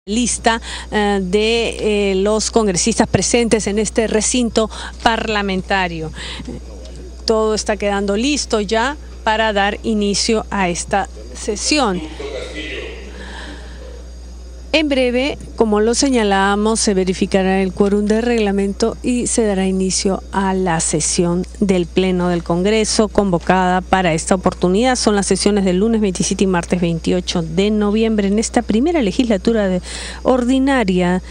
Lista de los congresistas presentes en este recinto parlamentario. Todo está quedando listo ya para dar inicio a esta sesión. En breve, como lo señalábamos, se verificará el quórum de reglamento y se dará inicio a la sesión del Pleno del Congreso convocada para esta oportunidad. Son las sesiones del lunes 27 y martes 28 de noviembre en esta primera legislatura ordinaria.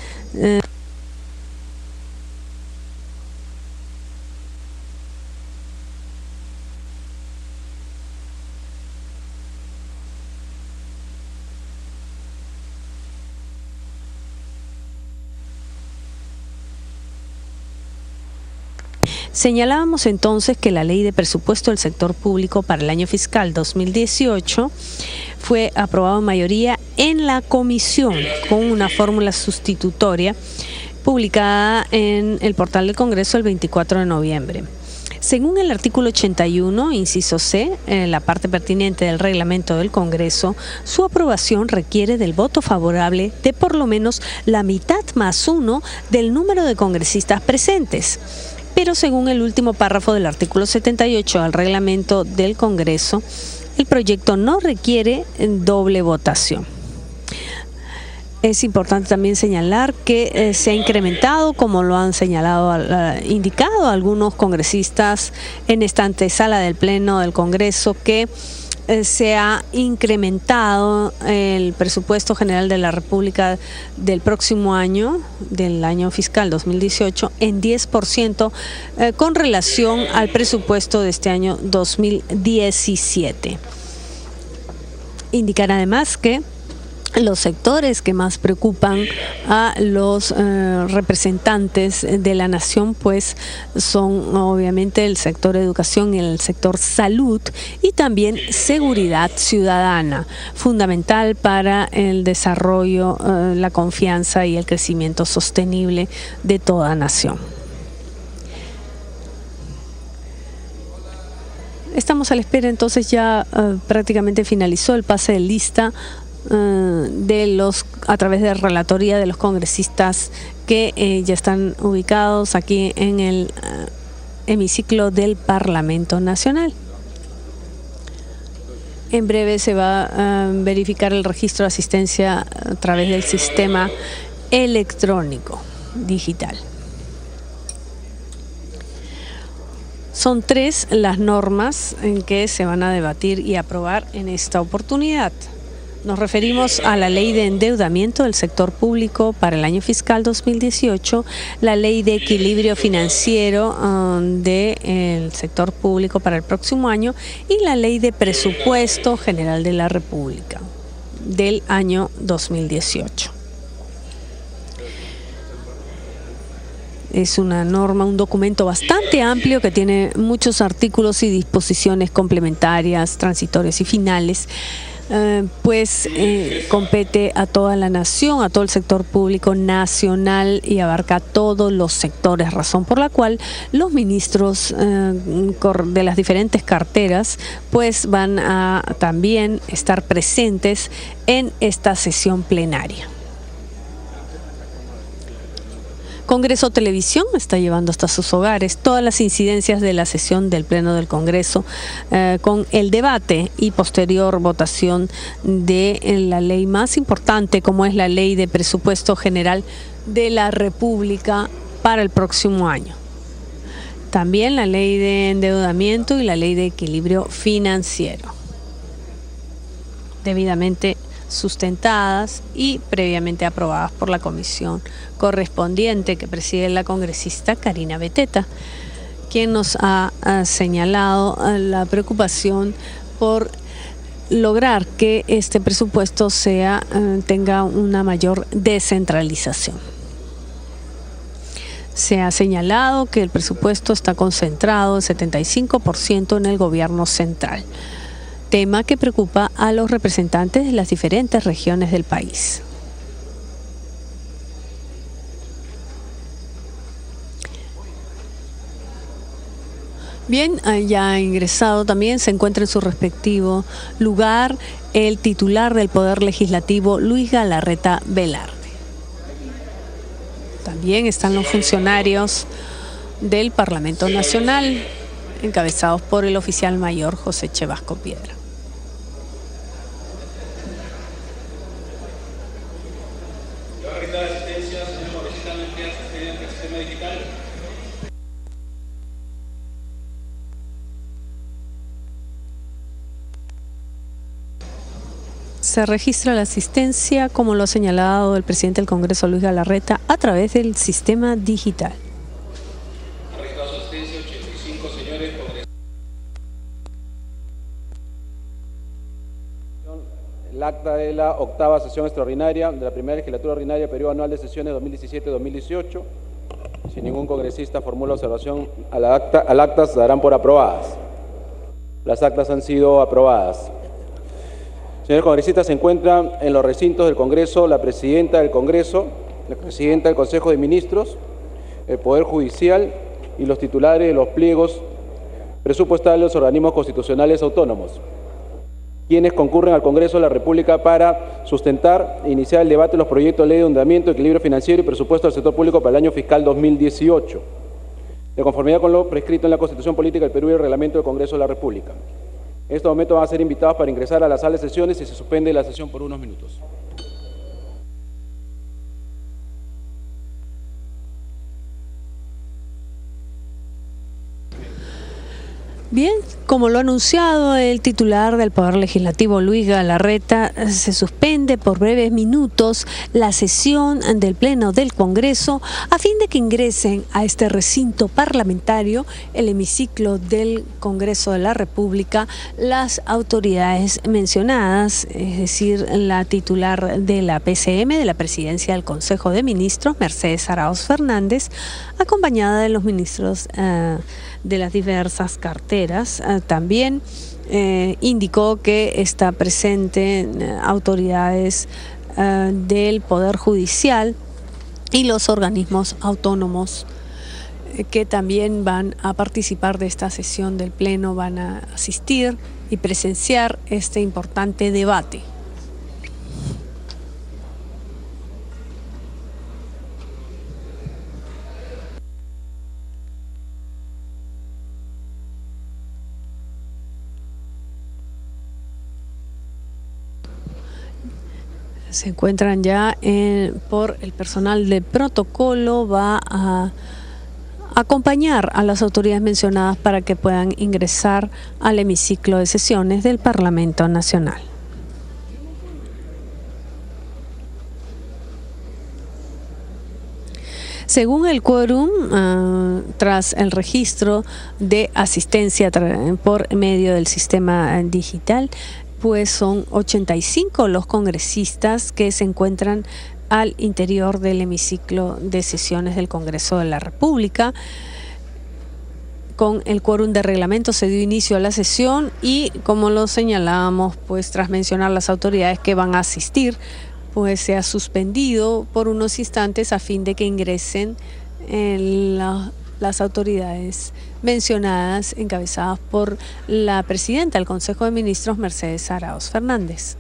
Señalábamos entonces que la Ley de Presupuesto del Sector Público para el año fiscal 2018 fue aprobada en mayoría en la comisión con una fórmula sustitutoria publicada en el portal del Congreso el 24 de noviembre. Según el artículo 81, inciso C, la parte pertinente del reglamento del Congreso, su aprobación requiere del voto favorable de por lo menos la mitad más uno del número de congresistas presentes. Pero según el último párrafo del artículo 78 del reglamento del Congreso, el proyecto no requiere doble votación. Es importante también señalar que se ha incrementado, como lo han indicado algunos congresistas en esta antesala del Pleno del Congreso, que se ha incrementado el presupuesto general de la República del próximo año, del año fiscal 2018, en 10% con relación al presupuesto de este año 2017. Indicar además que los sectores que más preocupan a los representantes de la nación pues son obviamente el sector educación y el sector salud y también seguridad ciudadana, fundamental para el desarrollo, la confianza y el crecimiento sostenible de toda nación. Estamos a la espera, entonces ya prácticamente finalizó el pase de lista a través de relatoría de los congresistas que ya están ubicados aquí en el hemiciclo del Parlamento Nacional. En breve se va a verificar el registro de asistencia a través del sistema electrónico digital. Son 3 las normas en que se van a debatir y aprobar en esta oportunidad. Nos referimos a la Ley de Endeudamiento del Sector Público para el año fiscal 2018, la Ley de Equilibrio Financiero del Sector Público para el próximo año y la Ley de Presupuesto General de la República del año 2018. Es una norma, un documento bastante amplio que tiene muchos artículos y disposiciones complementarias, transitorias y finales. Compete a toda la nación, a todo el sector público nacional y abarca todos los sectores, razón por la cual los ministros de las diferentes carteras pues van a también estar presentes en esta sesión plenaria. Congreso Televisión está llevando hasta sus hogares todas las incidencias de la sesión del Pleno del Congreso con el debate y posterior votación de la ley más importante, como es la Ley de Presupuesto General de la República para el próximo año. También la Ley de Endeudamiento y la Ley de Equilibrio Financiero, debidamente sustentadas y previamente aprobadas por la comisión correspondiente que preside la congresista Karina Beteta, quien nos ha señalado la preocupación por lograr que este presupuesto tenga una mayor descentralización. Se ha señalado que el presupuesto está concentrado el 75% en el gobierno central, tema que preocupa a los representantes de las diferentes regiones del país. Bien, ya ha ingresado también, se encuentra en su respectivo lugar el titular del Poder Legislativo, Luis Galarreta Velarde. También están los funcionarios del Parlamento Nacional, encabezados por el oficial mayor José Chevasco Piedra. Se registra la asistencia, como lo ha señalado el presidente del Congreso, Luis Galarreta, a través del sistema digital. Ha registrado su asistencia 85 señores congresistas. El acta de la octava sesión extraordinaria de la primera legislatura ordinaria, periodo anual de sesiones 2017-2018. Si ningún congresista formula observación al acta, se darán por aprobadas. Las actas han sido aprobadas. Señores congresistas, se encuentran en los recintos del Congreso la presidenta del Congreso, la presidenta del Consejo de Ministros, el Poder Judicial y los titulares de los pliegos presupuestales de los organismos constitucionales autónomos, quienes concurren al Congreso de la República para sustentar e iniciar el debate de los proyectos de ley de endeudamiento, equilibrio financiero y presupuesto del sector público para el año fiscal 2018, de conformidad con lo prescrito en la Constitución Política del Perú y el Reglamento del Congreso de la República. En este momento van a ser invitados para ingresar a la sala de sesiones y se suspende la sesión por unos minutos. Bien, como lo ha anunciado el titular del Poder Legislativo, Luis Galarreta, se suspende por breves minutos la sesión del Pleno del Congreso a fin de que ingresen a este recinto parlamentario, el hemiciclo del Congreso de la República, las autoridades mencionadas, es decir, la titular de la PCM, de la Presidencia del Consejo de Ministros, Mercedes Arauz Fernández, acompañada de los ministros de las diversas carteras. También indicó que está presente autoridades del Poder Judicial y los organismos autónomos que también van a participar de esta sesión del Pleno, van a asistir y presenciar este importante debate. Se encuentran ya por el personal de protocolo, va a acompañar a las autoridades mencionadas para que puedan ingresar al hemiciclo de sesiones del Parlamento Nacional. Según el quórum, tras el registro de asistencia por medio del sistema digital, pues son 85 los congresistas que se encuentran al interior del hemiciclo de sesiones del Congreso de la República. Con el quórum de reglamento se dio inicio a la sesión y, como lo señalábamos, pues tras mencionar las autoridades que van a asistir, pues se ha suspendido por unos instantes a fin de que ingresen las autoridades mencionadas, encabezadas por la presidenta del Consejo de Ministros, Mercedes Arauz Fernández.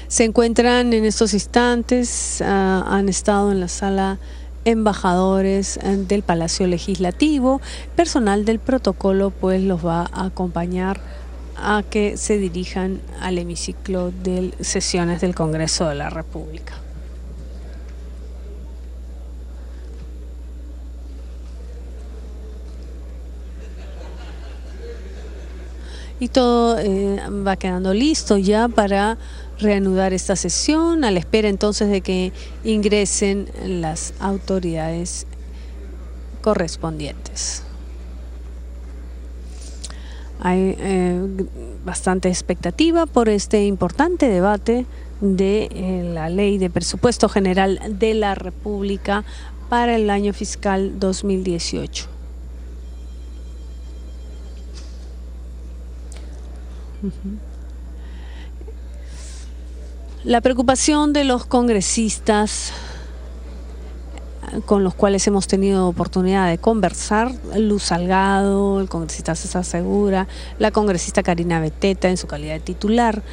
Se encuentran en estos instantes, han estado en la sala embajadores del Palacio Legislativo. Personal del protocolo pues los va a acompañar a que se dirijan al hemiciclo de sesiones del Congreso de la República. Y todo va quedando listo ya para reanudar esta sesión, a la espera entonces de que ingresen las autoridades correspondientes. Hay bastante expectativa por este importante debate de la Ley de Presupuesto General de la República para el año fiscal 2018. La preocupación de los congresistas con los cuales hemos tenido oportunidad de conversar: Luz Salgado, el congresista César Segura, la congresista Karina Beteta en su calidad de titular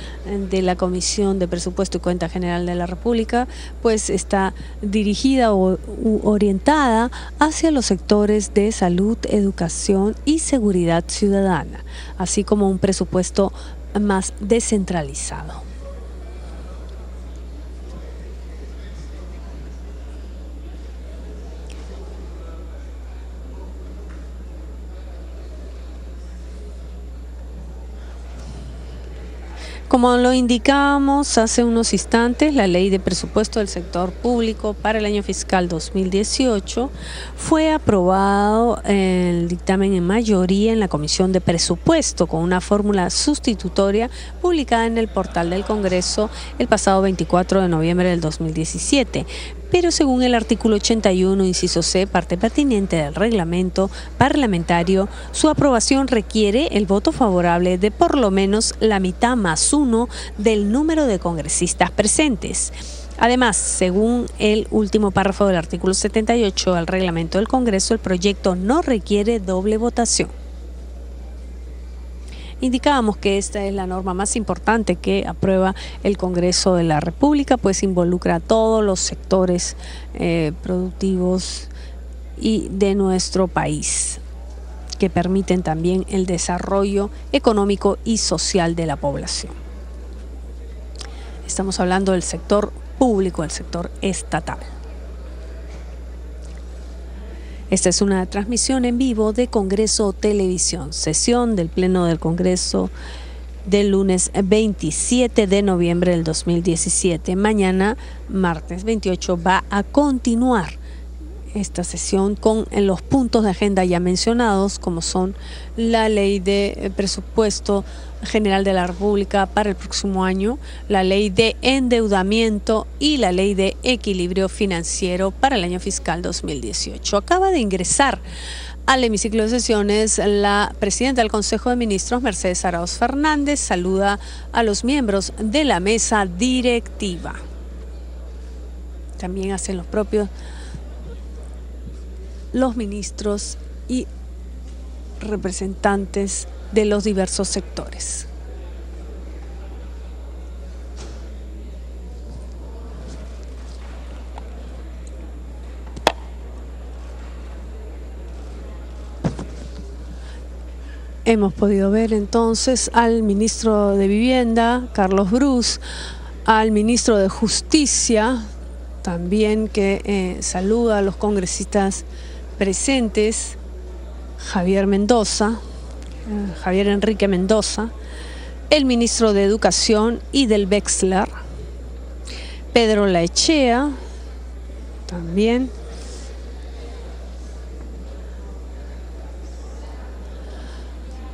de la Comisión de Presupuesto y Cuenta General de la República, pues está dirigida o orientada hacia los sectores de salud, educación y seguridad ciudadana, así como un presupuesto más descentralizado. Como lo indicábamos hace unos instantes, la Ley de Presupuesto del Sector Público para el año fiscal 2018 fue aprobado el dictamen en mayoría en la Comisión de Presupuesto con una fórmula sustitutoria publicada en el portal del Congreso el pasado 24 de noviembre del 2017. Pero según el artículo 81, inciso C, parte pertinente del reglamento parlamentario, su aprobación requiere el voto favorable de por lo menos la mitad más uno del número de congresistas presentes. Además, según el último párrafo del artículo 78 del reglamento del Congreso, el proyecto no requiere doble votación. Indicábamos que esta es la norma más importante que aprueba el Congreso de la República, pues involucra a todos los sectores productivos y de nuestro país, que permiten también el desarrollo económico y social de la población. Estamos hablando del sector público, del sector estatal. Esta es una transmisión en vivo de Congreso Televisión, sesión del Pleno del Congreso del lunes 27 de noviembre del 2017. Mañana, martes 28, va a continuar esta sesión con los puntos de agenda ya mencionados, como son la Ley de Presupuesto General de la República para el próximo año, la Ley de Endeudamiento y la Ley de Equilibrio Financiero para el año fiscal 2018. Acaba de ingresar al hemiciclo de sesiones la presidenta del Consejo de Ministros, Mercedes Arauz Fernández. Saluda a los miembros de la mesa directiva. También hacen los propios los ministros y representantes de los diversos sectores. Hemos podido ver entonces al ministro de Vivienda, Carlos Brus, al ministro de Justicia, también que saluda a los congresistas presentes, Javier Enrique Mendoza, el ministro de Educación y del Wexler, Pedro Laechea, también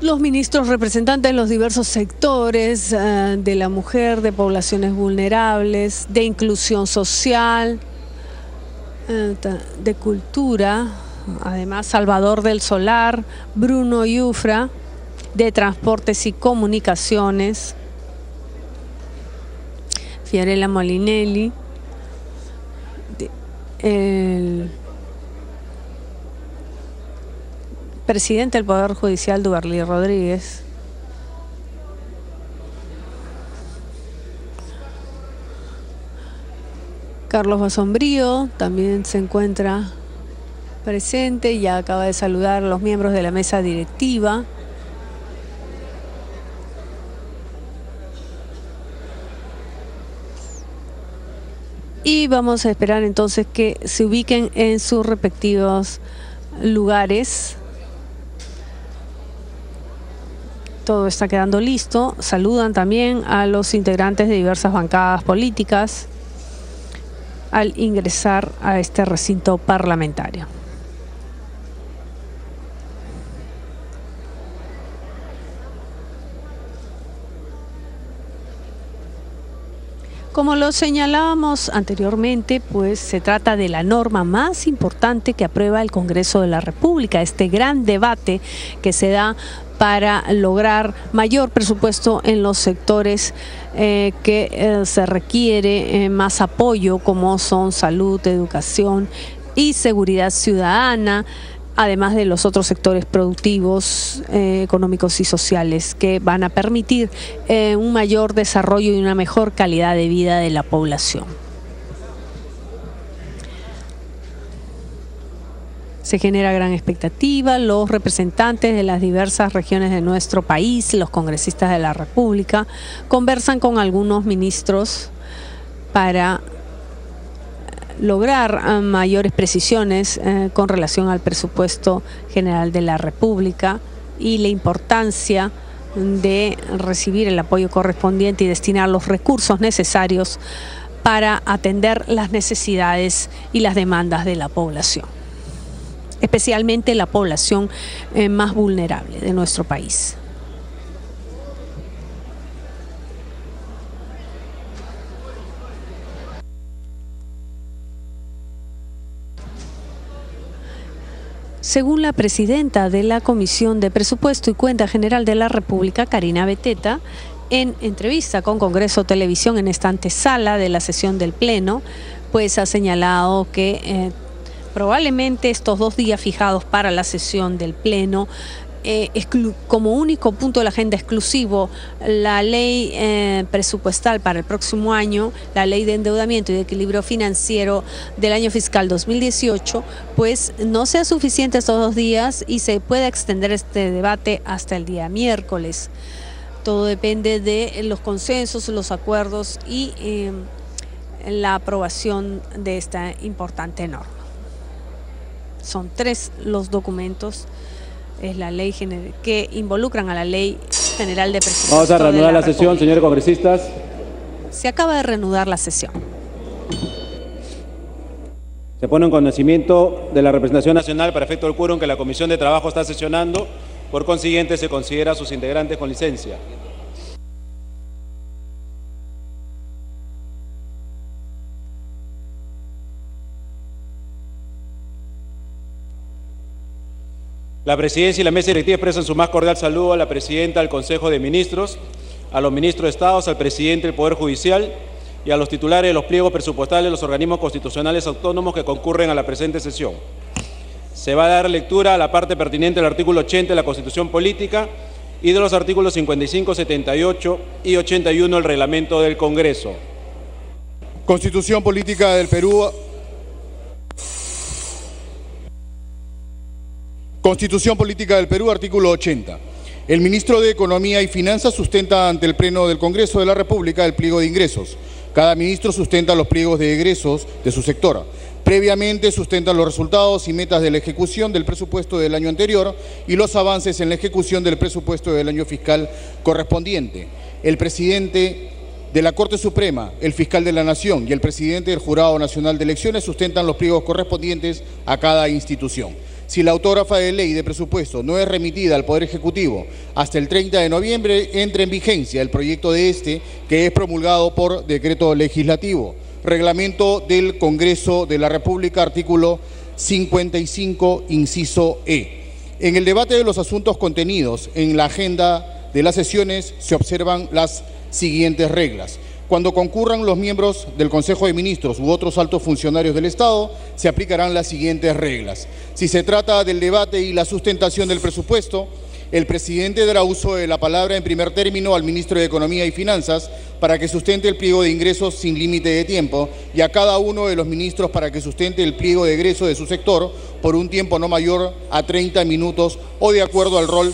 los ministros representantes de los diversos sectores, de la mujer, de poblaciones vulnerables, de inclusión social, de cultura, además Salvador del Solar, Bruno Yufra, de Transportes y Comunicaciones, Fiorella Molinelli, el presidente del Poder Judicial, Duberly Rodríguez, Carlos Basombrío también se encuentra presente y ya acaba de saludar a los miembros de la mesa directiva. Y vamos a esperar entonces que se ubiquen en sus respectivos lugares. Todo está quedando listo. Saludan también a los integrantes de diversas bancadas políticas al ingresar a este recinto parlamentario. Como lo señalábamos anteriormente, pues se trata de la norma más importante que aprueba el Congreso de la República, este gran debate que se da para lograr mayor presupuesto en los sectores que se requiere más apoyo, como son salud, educación y seguridad ciudadana, además de los otros sectores productivos, económicos y sociales que van a permitir un mayor desarrollo y una mejor calidad de vida de la población. Se genera gran expectativa. Los representantes de las diversas regiones de nuestro país, los congresistas de la República, conversan con algunos ministros para lograr mayores precisiones con relación al presupuesto general de la República y la importancia de recibir el apoyo correspondiente y destinar los recursos necesarios para atender las necesidades y las demandas de la población, especialmente la población más vulnerable de nuestro país. Según la presidenta de la Comisión de Presupuesto y Cuenta General de la República, Karina Beteta, en entrevista con Congreso Televisión en esta antesala de la sesión del Pleno, pues ha señalado que probablemente estos 2 días fijados para la sesión del Pleno, como único punto de la agenda exclusivo, la ley presupuestal para el próximo año, la ley de endeudamiento y de equilibrio financiero del año fiscal 2018, pues no sea suficiente estos 2 días y se pueda extender este debate hasta el día miércoles. Todo depende de los consensos, los acuerdos y la aprobación de esta importante norma. Son 3 los documentos. Es la ley que involucran a la Ley General de Presupuesto. Vamos a reanudar la sesión, señores congresistas. Se acaba de reanudar la sesión. Se pone en conocimiento de la representación nacional para efecto del quórum que la Comisión de Trabajo está sesionando. Por consiguiente, se considera a sus integrantes con licencia. La Presidencia y la Mesa Directiva expresan su más cordial saludo a la Presidenta del Consejo de Ministros, a los Ministros de Estado, al Presidente del Poder Judicial y a los titulares de los pliegos presupuestales de los organismos constitucionales autónomos que concurren a la presente sesión. Se va a dar lectura a la parte pertinente del artículo 80 de la Constitución Política y de los artículos 55, 78 y 81 del Reglamento del Congreso. Constitución Política del Perú. Constitución Política del Perú, artículo 80. El ministro de Economía y Finanzas sustenta ante el Pleno del Congreso de la República el pliego de ingresos. Cada ministro sustenta los pliegos de egresos de su sector. Previamente sustentan los resultados y metas de la ejecución del presupuesto del año anterior y los avances en la ejecución del presupuesto del año fiscal correspondiente. El presidente de la Corte Suprema, el fiscal de la Nación y el presidente del Jurado Nacional de Elecciones sustentan los pliegos correspondientes a cada institución. Si la autógrafa de ley de presupuesto no es remitida al Poder Ejecutivo hasta el 30 de noviembre, entra en vigencia el proyecto de este, que es promulgado por decreto legislativo. Reglamento del Congreso de la República, artículo 55, inciso E. En el debate de los asuntos contenidos en la agenda de las sesiones se observan las siguientes reglas. Cuando concurran los miembros del Consejo de Ministros u otros altos funcionarios del Estado, se aplicarán las siguientes reglas. Si se trata del debate y la sustentación del presupuesto, el presidente dará uso de la palabra en primer término al ministro de Economía y Finanzas para que sustente el pliego de ingresos sin límite de tiempo y a cada uno de los ministros para que sustente el pliego de egresos de su sector por un tiempo no mayor a 30 minutos o de acuerdo al rol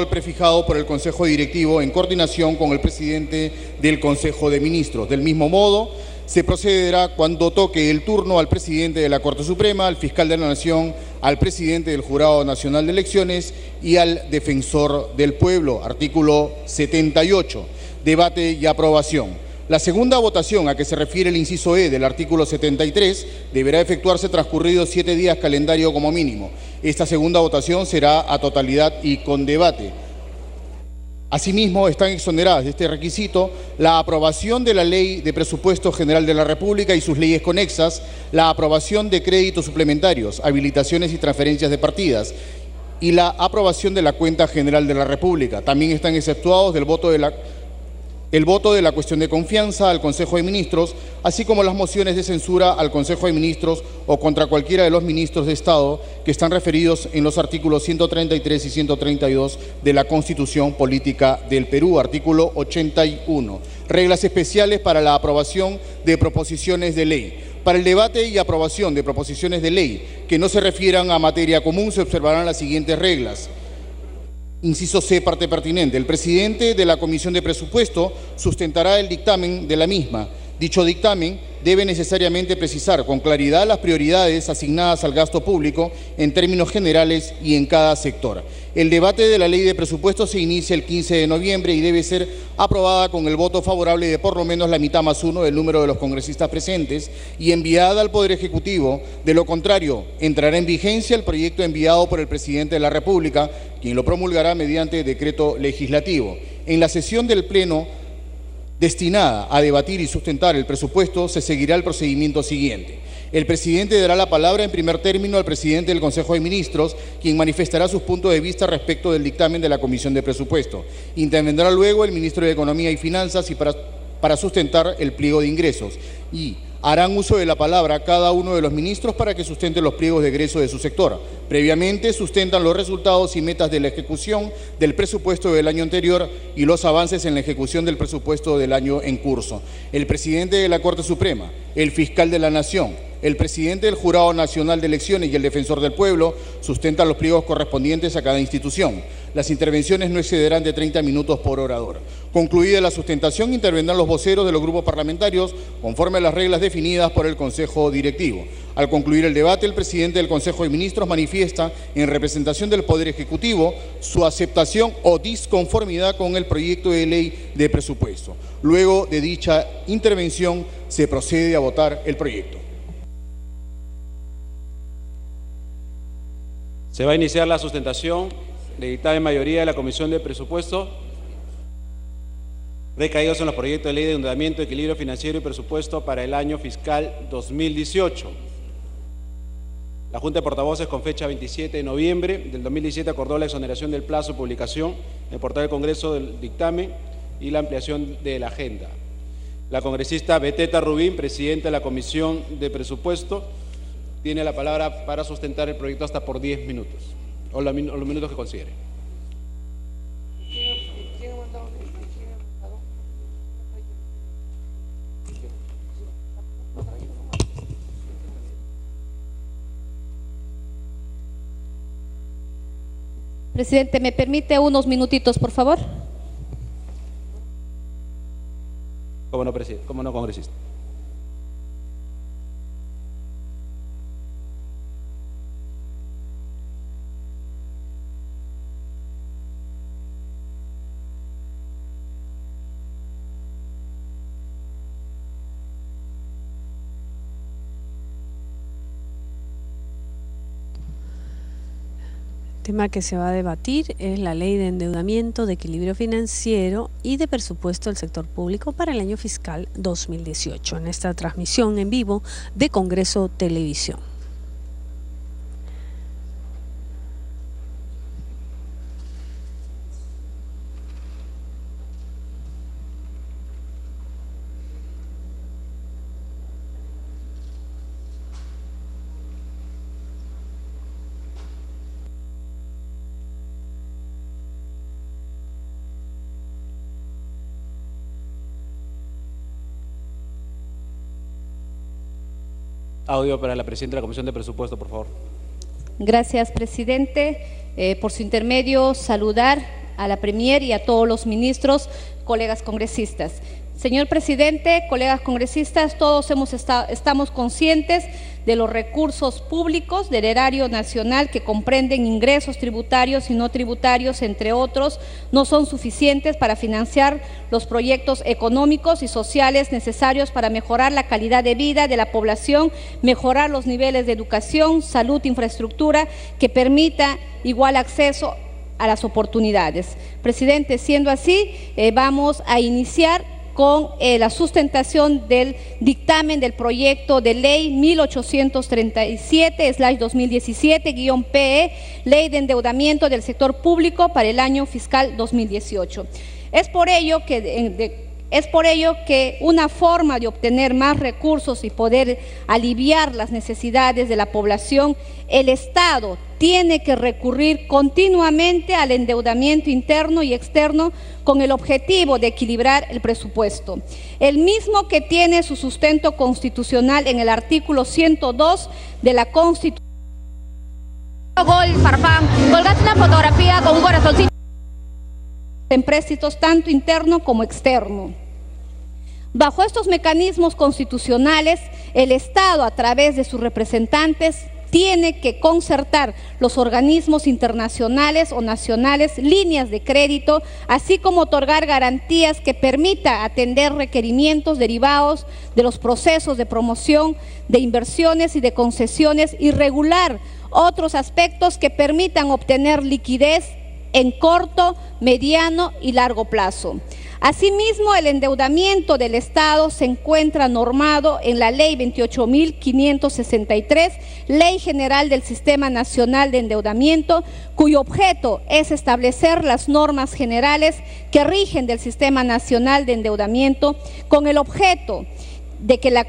prefijado por el Consejo Directivo en coordinación con el presidente del Consejo de Ministros. Del mismo modo, se procederá cuando toque el turno al presidente de la Corte Suprema, al fiscal de la Nación, al presidente del Jurado Nacional de Elecciones y al defensor del pueblo. Artículo 78. Debate y aprobación. La segunda votación a que se refiere el inciso E del artículo 73 deberá efectuarse transcurridos 7 días calendario como mínimo. Esta segunda votación será a totalidad y con debate. Asimismo, están exoneradas de este requisito la aprobación de la Ley de Presupuesto General de la República y sus leyes conexas, la aprobación de créditos suplementarios, habilitaciones y transferencias de partidas y la aprobación de la Cuenta General de la República. También están exceptuados del voto de la el voto de la cuestión de confianza al Consejo de Ministros, así como las mociones de censura al Consejo de Ministros o contra cualquiera de los ministros de Estado que están referidos en los artículos 133 y 132 de la Constitución Política del Perú, artículo 81. Reglas especiales para la aprobación de proposiciones de ley. Para el debate y aprobación de proposiciones de ley que no se refieran a materia común se observarán las siguientes reglas. Inciso C, parte pertinente. El presidente de la Comisión de Presupuesto sustentará el dictamen de la misma. Dicho dictamen debe necesariamente precisar con claridad las prioridades asignadas al gasto público en términos generales y en cada sector. El debate de la ley de presupuesto se inicia el 15 de noviembre y debe ser aprobada con el voto favorable de por lo menos la mitad más uno del número de los congresistas presentes y enviada al Poder Ejecutivo. De lo contrario, entrará en vigencia el proyecto enviado por el Presidente de la República, quien lo promulgará mediante decreto legislativo. En la sesión del Pleno destinada a debatir y sustentar el presupuesto, se seguirá el procedimiento siguiente. El presidente dará la palabra en primer término al presidente del Consejo de Ministros, quien manifestará sus puntos de vista respecto del dictamen de la Comisión de Presupuesto. Intervendrá luego el ministro de Economía y Finanzas para sustentar el pliego de ingresos y harán uso de la palabra cada uno de los ministros para que sustenten los pliegos de egreso de su sector. Previamente sustentan los resultados y metas de la ejecución del presupuesto del año anterior y los avances en la ejecución del presupuesto del año en curso. El presidente de la Corte Suprema, el fiscal de la Nación, el presidente del Jurado Nacional de Elecciones y el defensor del pueblo sustentan los pliegos correspondientes a cada institución. Las intervenciones no excederán de 30 minutos por orador. Concluida la sustentación, intervendrán los voceros de los grupos parlamentarios conforme a las reglas definidas por el Consejo Directivo. Al concluir el debate, el presidente del Consejo de Ministros manifiesta, en representación del Poder Ejecutivo, su aceptación o disconformidad con el proyecto de ley de presupuesto. Luego de dicha intervención, se procede a votar el proyecto. Se va a iniciar la sustentación de dictamen mayoría de la Comisión de Presupuesto recaídos en los proyectos de ley de endeudamiento, equilibrio financiero y presupuesto para el año fiscal 2018. La Junta de Portavoces, con fecha 27 de noviembre del 2017, acordó la exoneración del plazo de publicación en el portal del Congreso del dictamen y la ampliación de la agenda. La congresista Beteta Rubín, presidenta de la Comisión de Presupuesto, tiene la palabra para sustentar el proyecto hasta por 10 minutos, o los minutos que considere. Presidente, ¿me permite unos minutitos, por favor? ¿Cómo no, presidente? ¿Cómo no, congresista? El tema que se va a debatir es la ley de endeudamiento, de equilibrio financiero y de presupuesto del sector público para el año fiscal 2018, en esta transmisión en vivo de Congreso Televisión. Audio para la presidenta de la Comisión de Presupuesto, por favor. Gracias, presidente. Por su intermedio, saludar a la Premier y a todos los ministros, colegas congresistas. Señor presidente, colegas congresistas, todos estamos conscientes de los recursos públicos del erario nacional que comprenden ingresos tributarios y no tributarios, entre otros, no son suficientes para financiar los proyectos económicos y sociales necesarios para mejorar la calidad de vida de la población, mejorar los niveles de educación, salud, infraestructura, que permita igual acceso a las oportunidades. Presidente, siendo así, vamos a iniciar con la sustentación del dictamen del proyecto de ley 1837/2017-PE, Ley de Endeudamiento del Sector Público para el año fiscal 2018. Es por ello que Es por ello que una forma de obtener más recursos y poder aliviar las necesidades de la población, el Estado tiene que recurrir continuamente al endeudamiento interno y externo con el objetivo de equilibrar el presupuesto, el mismo que tiene su sustento constitucional en el artículo 102 de la Constitución. Gol, Farfán, colgaste una fotografía con un corazoncito. Empréstitos tanto interno como externo. Bajo estos mecanismos constitucionales, el Estado, a través de sus representantes, tiene que concertar los organismos internacionales o nacionales, líneas de crédito, así como otorgar garantías que permita atender requerimientos derivados de los procesos de promoción, de inversiones y de concesiones, y regular otros aspectos que permitan obtener liquidez en corto, mediano y largo plazo. Asimismo, el endeudamiento del Estado se encuentra normado en la Ley 28.563, Ley General del Sistema Nacional de Endeudamiento, cuyo objeto es establecer las normas generales que rigen del Sistema Nacional de Endeudamiento, con el objeto de que la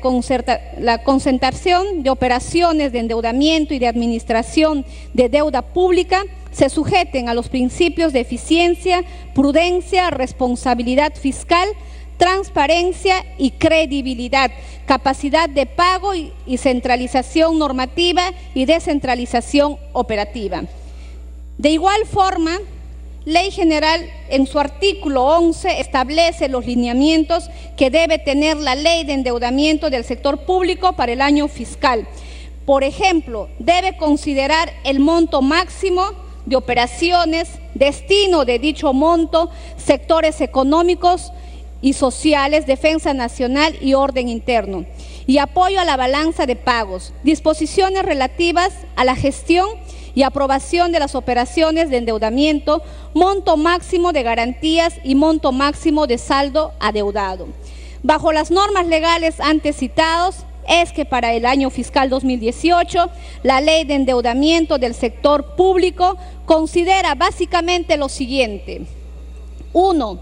concentración de operaciones de endeudamiento y de administración de deuda pública se sujeten a los principios de eficiencia, prudencia, responsabilidad fiscal, transparencia y credibilidad, capacidad de pago y centralización normativa y descentralización operativa. De igual forma, Ley General en su artículo 11 establece los lineamientos que debe tener la Ley de Endeudamiento del Sector Público para el año fiscal. Por ejemplo, debe considerar el monto máximo de operaciones, destino de dicho monto, sectores económicos y sociales, defensa nacional y orden interno, y apoyo a la balanza de pagos, disposiciones relativas a la gestión y aprobación de las operaciones de endeudamiento, monto máximo de garantías y monto máximo de saldo adeudado. Bajo las normas legales antes citados, es que para el año fiscal 2018, la Ley de Endeudamiento del Sector Público considera básicamente lo siguiente. 1.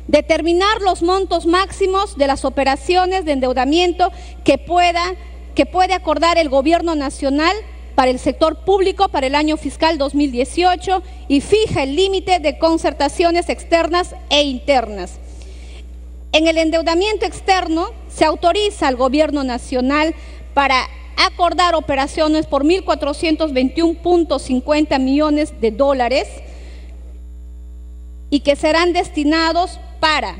Determinar los montos máximos de las operaciones de endeudamiento que puede acordar el Gobierno Nacional para el sector público para el año fiscal 2018 y fija el límite de concertaciones externas e internas. En el endeudamiento externo se autoriza al Gobierno Nacional para acordar operaciones por 1.421.50 millones de dólares y que serán destinados para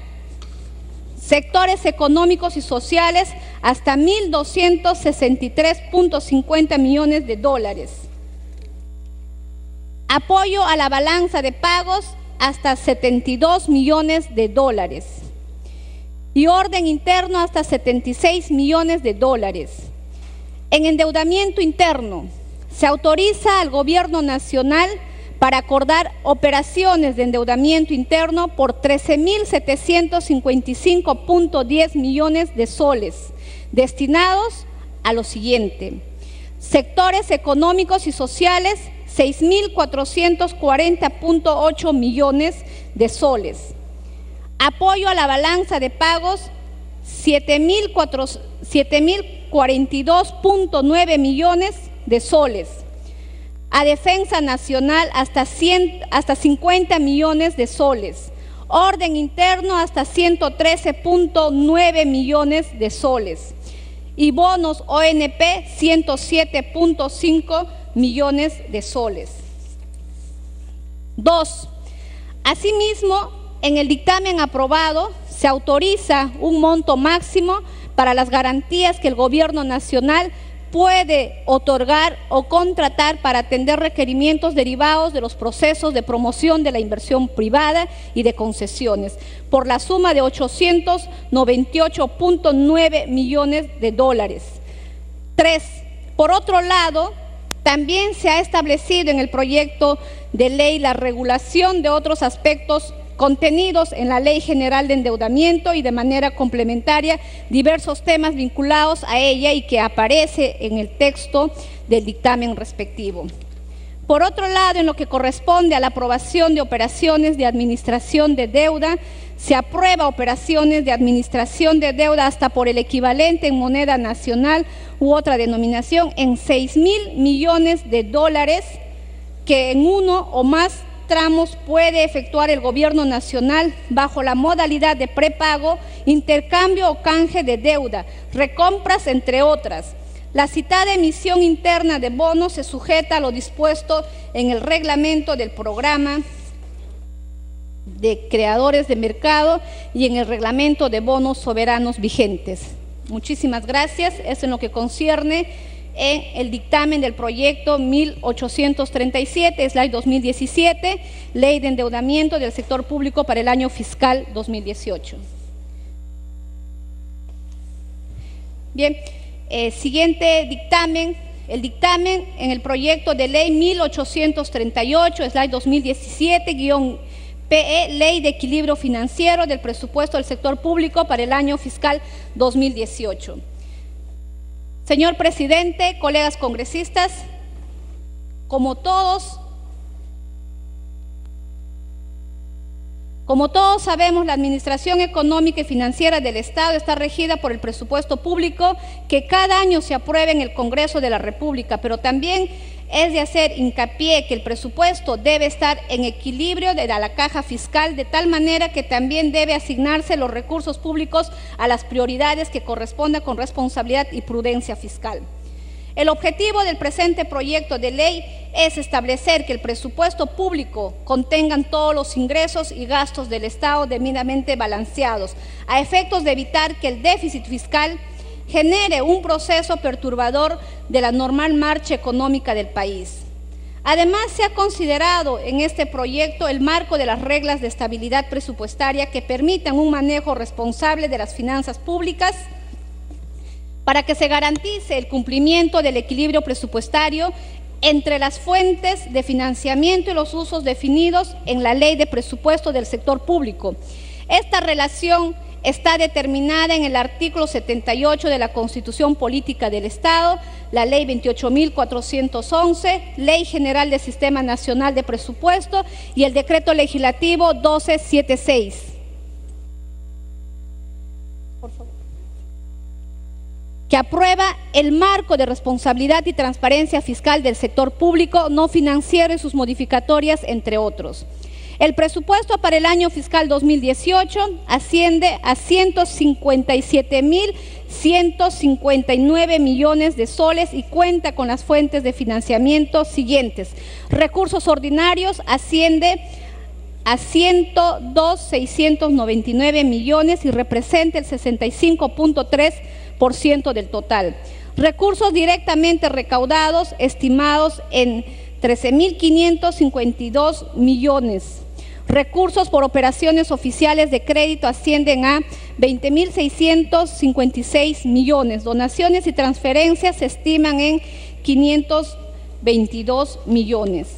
sectores económicos y sociales hasta 1.263.50 millones de dólares. Apoyo a la balanza de pagos hasta 72 millones de dólares. Y orden interno hasta 76 millones de dólares. En endeudamiento interno, se autoriza al Gobierno Nacional para acordar operaciones de endeudamiento interno por 13.755.10 millones de soles, destinados a lo siguiente: sectores económicos y sociales, 6.440.8 millones de soles. Apoyo a la balanza de pagos, 7.042.9 millones de soles. A defensa nacional hasta 50 millones de soles. Orden interno hasta 113.9 millones de soles. Y bonos ONP 107.5 millones de soles. 2. Asimismo, en el dictamen aprobado se autoriza un monto máximo para las garantías que el Gobierno Nacional puede otorgar o contratar para atender requerimientos derivados de los procesos de promoción de la inversión privada y de concesiones, por la suma de 898.9 millones de dólares. 3. Por otro lado, también se ha establecido en el proyecto de ley la regulación de otros aspectos contenidos en la Ley General de Endeudamiento y de manera complementaria diversos temas vinculados a ella y que aparece en el texto del dictamen respectivo. Por otro lado, en lo que corresponde a la aprobación de operaciones de administración de deuda, Se aprueba operaciones de administración de deuda hasta por el equivalente en moneda nacional u otra denominación en 6.000 millones de dólares que en uno o más tramos puede efectuar el gobierno nacional bajo la modalidad de prepago, intercambio o canje de deuda, recompras, entre otras. La citada emisión interna de bonos se sujeta a lo dispuesto en el reglamento del programa de creadores de mercado y en el reglamento de bonos soberanos vigentes. Muchísimas gracias. Eso en lo que concierne en el dictamen del proyecto 1837/2017, Ley de Endeudamiento del Sector Público para el año fiscal 2018. Bien, siguiente dictamen. El dictamen en el proyecto de ley 1838/2017-PE, Ley de Equilibrio Financiero del Presupuesto del Sector Público para el año fiscal 2018. Señor presidente, colegas congresistas, como todos sabemos, la administración económica y financiera del Estado está regida por el presupuesto público que cada año se aprueba en el Congreso de la República, pero también es de hacer hincapié que el presupuesto debe estar en equilibrio de la caja fiscal, de tal manera que también debe asignarse los recursos públicos a las prioridades que correspondan con responsabilidad y prudencia fiscal. El objetivo del presente proyecto de ley es establecer que el presupuesto público contenga todos los ingresos y gastos del Estado debidamente balanceados, a efectos de evitar que el déficit fiscal genere un proceso perturbador de la normal marcha económica del país. Además, se ha considerado en este proyecto el marco de las reglas de estabilidad presupuestaria que permitan un manejo responsable de las finanzas públicas para que se garantice el cumplimiento del equilibrio presupuestario entre las fuentes de financiamiento y los usos definidos en la Ley de Presupuesto del Sector Público. Esta relación está determinada en el artículo 78 de la Constitución Política del Estado, la Ley 28.411, Ley General del Sistema Nacional de Presupuesto y el Decreto Legislativo 1276. Por favor. Que aprueba el marco de responsabilidad y transparencia fiscal del sector público no financiero y sus modificatorias, entre otros. El presupuesto para el año fiscal 2018 asciende a 157.159 millones de soles y cuenta con las fuentes de financiamiento siguientes. Recursos ordinarios asciende a 102.699 millones y representa el 65.3% del total. Recursos directamente recaudados estimados en 13.552 millones. Recursos por operaciones oficiales de crédito ascienden a 20.656 millones. Donaciones y transferencias se estiman en 522 millones.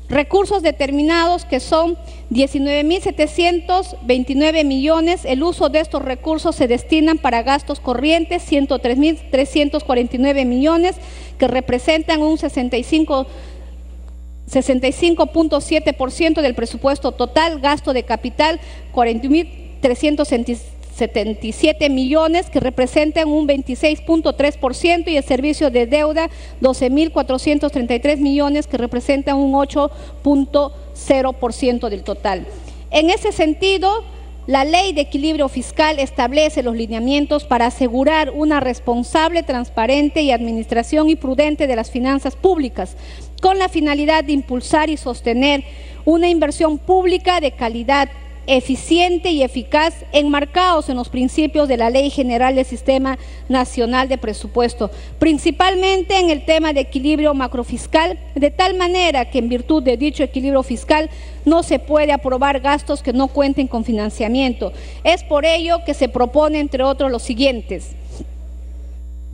Recursos determinados que son 19.729 millones. El uso de estos recursos se destinan para gastos corrientes, 103.349 millones, que representan un 65.7% del presupuesto total. Gasto de capital, 40.377 millones, que representan un 26.3%, y el servicio de deuda, 12.433 millones, que representan un 8.0% del total. En ese sentido, la Ley de Equilibrio Fiscal establece los lineamientos para asegurar una responsable, transparente y administración y prudente de las finanzas públicas, con la finalidad de impulsar y sostener una inversión pública de calidad, eficiente y eficaz, enmarcados en los principios de la Ley General del Sistema Nacional de Presupuesto, principalmente en el tema de equilibrio macrofiscal, de tal manera que en virtud de dicho equilibrio fiscal no se puede aprobar gastos que no cuenten con financiamiento. Es por ello que se propone, entre otros, los siguientes: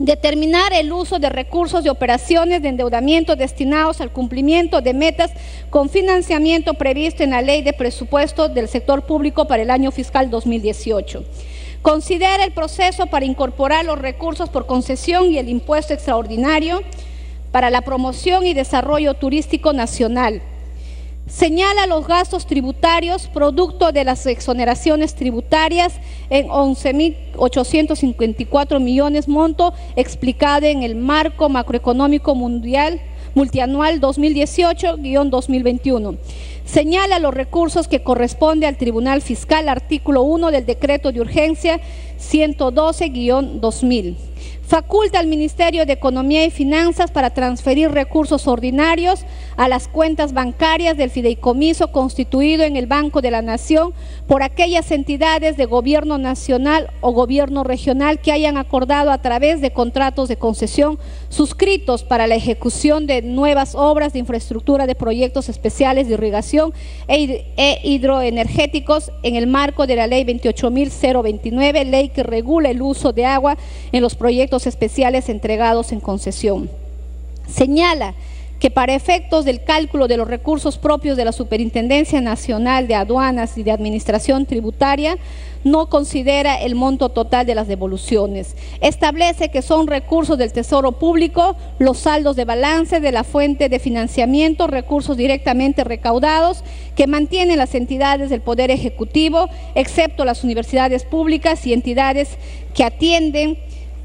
determinar el uso de recursos de operaciones de endeudamiento destinados al cumplimiento de metas con financiamiento previsto en la Ley de Presupuesto del Sector Público para el año fiscal 2018. Considera el proceso para incorporar los recursos por concesión y el impuesto extraordinario para la promoción y desarrollo turístico nacional. Señala los gastos tributarios producto de las exoneraciones tributarias en 11.854 millones, monto explicado en el marco macroeconómico mundial multianual 2018-2021. Señala los recursos que corresponde al Tribunal Fiscal, artículo 1 del decreto de urgencia 112-2000. Faculta al Ministerio de Economía y Finanzas para transferir recursos ordinarios a las cuentas bancarias del fideicomiso constituido en el Banco de la Nación por aquellas entidades de gobierno nacional o gobierno regional que hayan acordado a través de contratos de concesión suscritos para la ejecución de nuevas obras de infraestructura de proyectos especiales de irrigación e hidroenergéticos en el marco de la Ley 28.029, ley que regula el uso de agua en los proyectos especiales entregados en concesión. Señala que para efectos del cálculo de los recursos propios de la Superintendencia Nacional de Aduanas y de Administración Tributaria, no considera el monto total de las devoluciones. Establece que son recursos del Tesoro Público, los saldos de balance de la fuente de financiamiento, recursos directamente recaudados que mantienen las entidades del Poder Ejecutivo, excepto las universidades públicas y entidades que atienden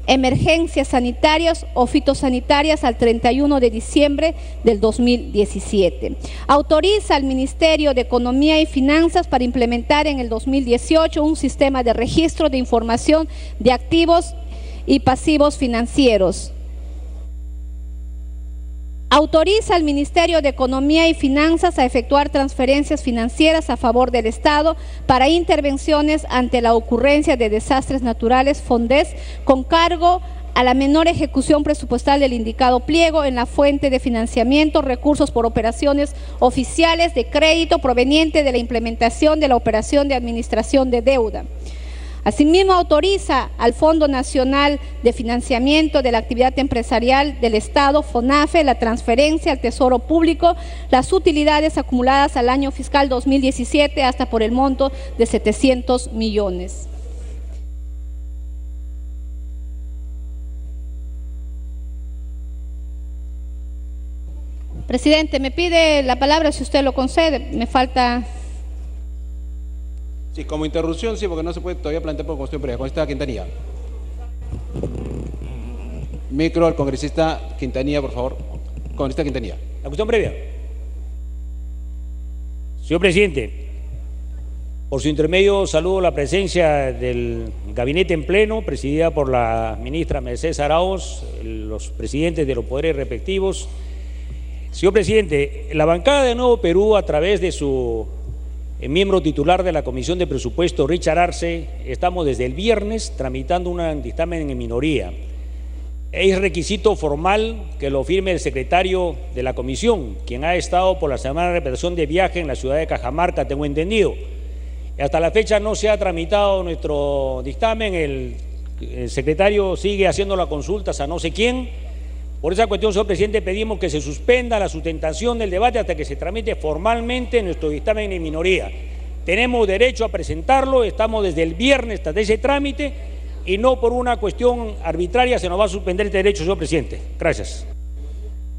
emergencias sanitarias o fitosanitarias al 31 de diciembre del 2017. Autoriza al Ministerio de Economía y Finanzas para implementar en el 2018 un sistema de registro de información de activos y pasivos financieros. Autoriza al Ministerio de Economía y Finanzas a efectuar transferencias financieras a favor del Estado para intervenciones ante la ocurrencia de desastres naturales, FONDES, con cargo a la menor ejecución presupuestal del indicado pliego en la fuente de financiamiento, recursos por operaciones oficiales de crédito proveniente de la implementación de la operación de administración de deuda. Asimismo, autoriza al Fondo Nacional de Financiamiento de la Actividad Empresarial del Estado, FONAFE, la transferencia al Tesoro Público, las utilidades acumuladas al año fiscal 2017 hasta por el monto de 700 millones. Presidente, me pide la palabra si usted lo concede, me falta... Sí, como interrupción, sí, porque no se puede todavía plantear por cuestión previa. Congresista Quintanilla. Micro al congresista Quintanilla, por favor. Congresista Quintanilla. La cuestión previa. Señor presidente, por su intermedio saludo la presencia del gabinete en pleno, presidida por la ministra Mercedes Arauz, los presidentes de los poderes respectivos. Señor presidente, la bancada de Nuevo Perú, a través de su miembro titular de la Comisión de Presupuesto, Richard Arce, estamos desde el viernes tramitando un dictamen en minoría. Es requisito formal que lo firme el secretario de la comisión, quien ha estado por la semana de representación de viaje en la ciudad de Cajamarca, tengo entendido. Hasta la fecha no se ha tramitado nuestro dictamen, el secretario sigue haciendo las consultas a no sé quién. Por esa cuestión, señor presidente, pedimos que se suspenda la sustentación del debate hasta que se tramite formalmente nuestro dictamen en minoría. Tenemos derecho a presentarlo, estamos desde el viernes hasta ese trámite y no por una cuestión arbitraria se nos va a suspender este derecho, señor presidente. Gracias.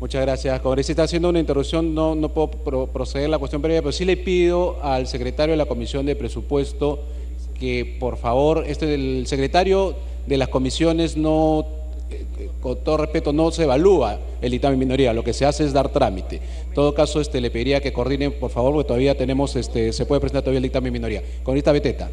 Muchas gracias. Congresista, haciendo una interrupción, no puedo proceder a la cuestión previa, pero sí le pido al secretario de la Comisión de Presupuesto que, por favor, el secretario de las comisiones no... con todo respeto, no se evalúa el dictamen en minoría, lo que se hace es dar trámite. En todo caso, le pediría que coordinen, por favor, porque todavía tenemos, se puede presentar todavía el dictamen en minoría. Congresista Beteta.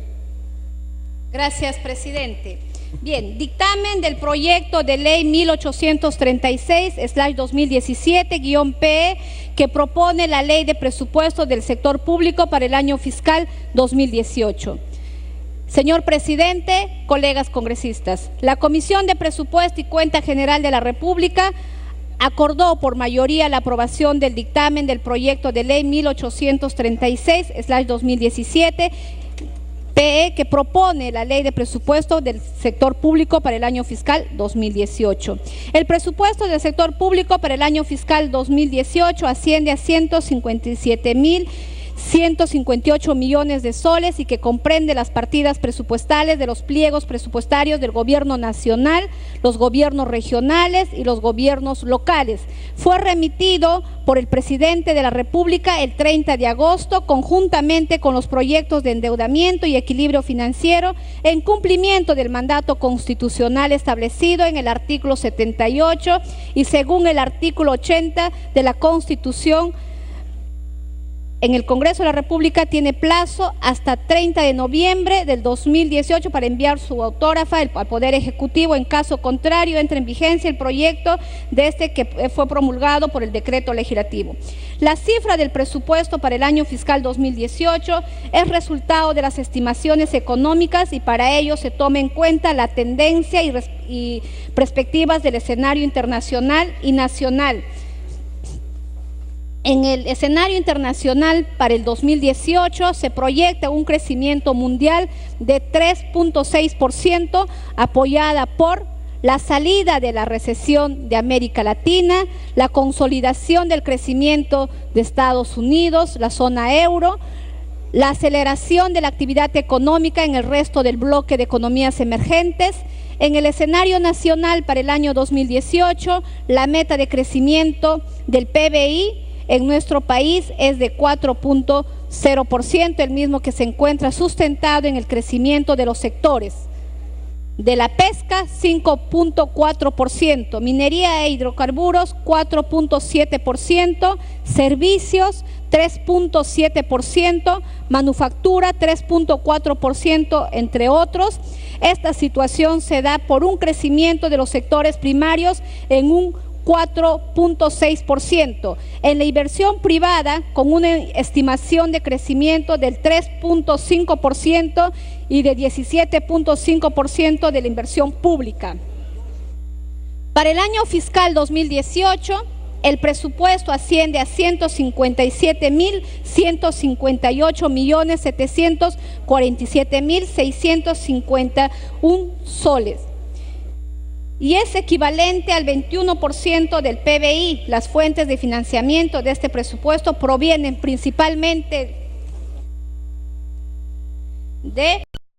Gracias, presidente. Bien, dictamen del proyecto de ley 1836/2017-PE que propone la ley de presupuesto del sector público para el año fiscal 2018. Señor presidente, colegas congresistas, la Comisión de Presupuesto y Cuenta General de la República acordó por mayoría la aprobación del dictamen del proyecto de ley 1836/2017-PE que propone la ley de presupuesto del sector público para el año fiscal 2018. El presupuesto del sector público para el año fiscal 2018 asciende a 157.000 158 millones de soles y que comprende las partidas presupuestales de los pliegos presupuestarios del Gobierno Nacional, los gobiernos regionales y los gobiernos locales. Fue remitido por el Presidente de la República el 30 de agosto, conjuntamente con los proyectos de endeudamiento y equilibrio financiero, en cumplimiento del mandato constitucional establecido en el artículo 78 y según el artículo 80 de la Constitución. En el Congreso de la República tiene plazo hasta 30 de noviembre del 2018 para enviar su autógrafa al Poder Ejecutivo. En caso contrario, entra en vigencia el proyecto de este que fue promulgado por el decreto legislativo. La cifra del presupuesto para el año fiscal 2018 es resultado de las estimaciones económicas y para ello se toma en cuenta la tendencia y perspectivas del escenario internacional y nacional. En el escenario internacional para el 2018 se proyecta un crecimiento mundial de 3.6%, apoyada por la salida de la recesión de América Latina, la consolidación del crecimiento de Estados Unidos, la zona euro, la aceleración de la actividad económica en el resto del bloque de economías emergentes. En el escenario nacional para el año 2018, la meta de crecimiento del PBI en nuestro país es de 4.0%, el mismo que se encuentra sustentado en el crecimiento de los sectores de la pesca, 5.4%, minería e hidrocarburos, 4.7%, servicios, 3.7%, manufactura, 3.4%, entre otros. Esta situación se da por un crecimiento de los sectores primarios en un 4.6%. En la inversión privada, con una estimación de crecimiento del 3.5% y de 17.5% de la inversión pública. Para el año fiscal 2018, el presupuesto asciende a 157.158.747.651 soles. Y es equivalente al 21% del PBI. Las fuentes de financiamiento de este presupuesto provienen principalmente de